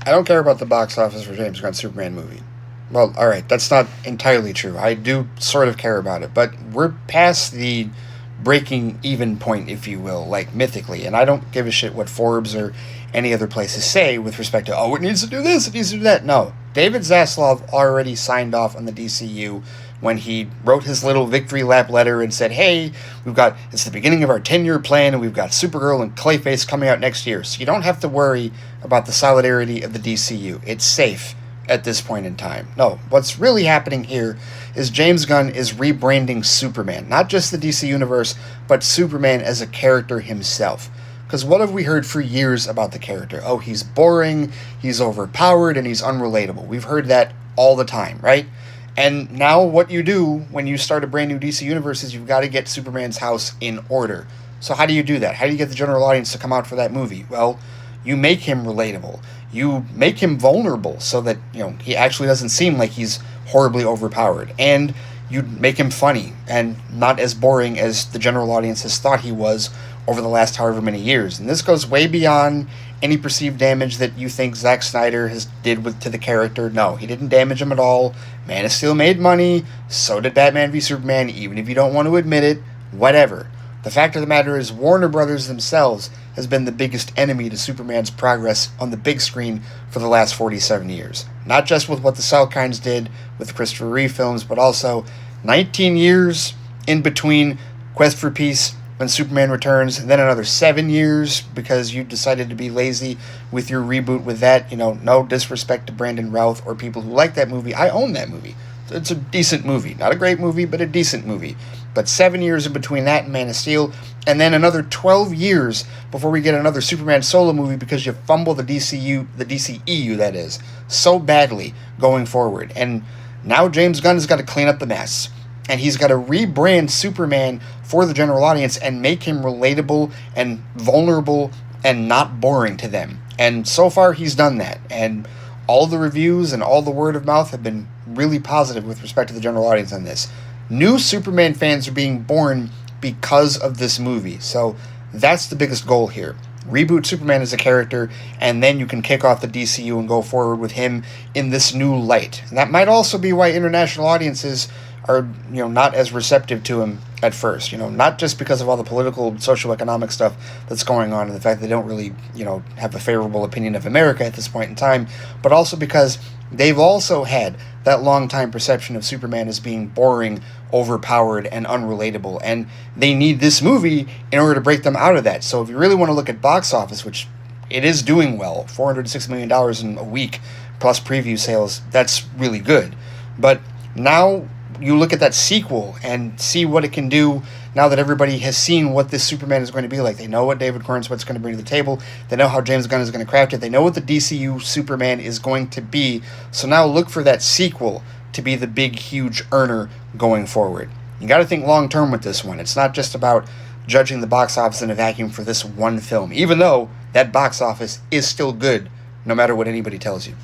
I don't care about the box office for James Gunn's Superman movie. Well, alright, that's not entirely true. I do sort of care about it, but we're past the breaking even point, if you will, like mythically, and I don't give a shit what Forbes or any other places say with respect to, oh, it needs to do this, it needs to do that. No. David Zaslav already signed off on the DCU when he wrote his little victory lap letter and said, hey, it's the beginning of our 10-year plan, and we've got Supergirl and Clayface coming out next year, so you don't have to worry about the solidarity of the DCU. It's safe at this point in time. No, what's really happening here is James Gunn is rebranding Superman, not just the DC Universe, but Superman as a character himself. Because what have we heard for years about the character? Oh, he's boring, he's overpowered, and he's unrelatable. We've heard that all the time, right? And now what you do when you start a brand new DC Universe is you've got to get Superman's house in order. So how do you do that? How do you get the general audience to come out for that movie? Well, you make him relatable. You make him vulnerable so that, he actually doesn't seem like he's horribly overpowered. And you make him funny and not as boring as the general audience has thought he was over the last however many years. And this goes way beyond any perceived damage that you think Zack Snyder did to the character. No, he didn't damage him at all. Man of Steel made money. So did Batman v Superman, even if you don't want to admit it. Whatever. The fact of the matter is Warner Brothers themselves has been the biggest enemy to Superman's progress on the big screen for the last 47 years. Not just with what the Salkinds did with Christopher Reeve films, but also 19 years in between Quest for Peace when Superman Returns, and then another 7 years because you decided to be lazy with your reboot with that. No disrespect to Brandon Routh or people who like that movie. I own that movie. It's a decent movie. Not a great movie, but a decent movie. But 7 years in between that and Man of Steel, and then another 12 years before we get another Superman solo movie because you fumble the DCEU, that is, so badly going forward. And now James Gunn has got to clean up the mess. And he's got to rebrand Superman for the general audience and make him relatable and vulnerable and not boring to them. And so far, he's done that. And all the reviews and all the word of mouth have been really positive with respect to the general audience on this. New Superman fans are being born because of this movie. So that's the biggest goal here. Reboot Superman as a character, and then you can kick off the DCU and go forward with him in this new light. And that might also be why international audiences are not as receptive to him at first. Not just because of all the political, socioeconomic stuff that's going on and the fact they don't really, have a favorable opinion of America at this point in time, but also because they've also had that long-time perception of Superman as being boring, overpowered, and unrelatable, and they need this movie in order to break them out of that. So if you really want to look at box office, which it is doing well, $406 million in a week, plus preview sales, that's really good. But now you look at that sequel and see what it can do now that everybody has seen what this Superman is going to be like. They know what David Cornsweet's going to bring to the table. They know how James Gunn is going to craft it. They know what the DCU Superman is going to be. So now look for that sequel to be the big, huge earner going forward. You got to think long-term with this one. It's not just about judging the box office in a vacuum for this one film, even though that box office is still good no matter what anybody tells you.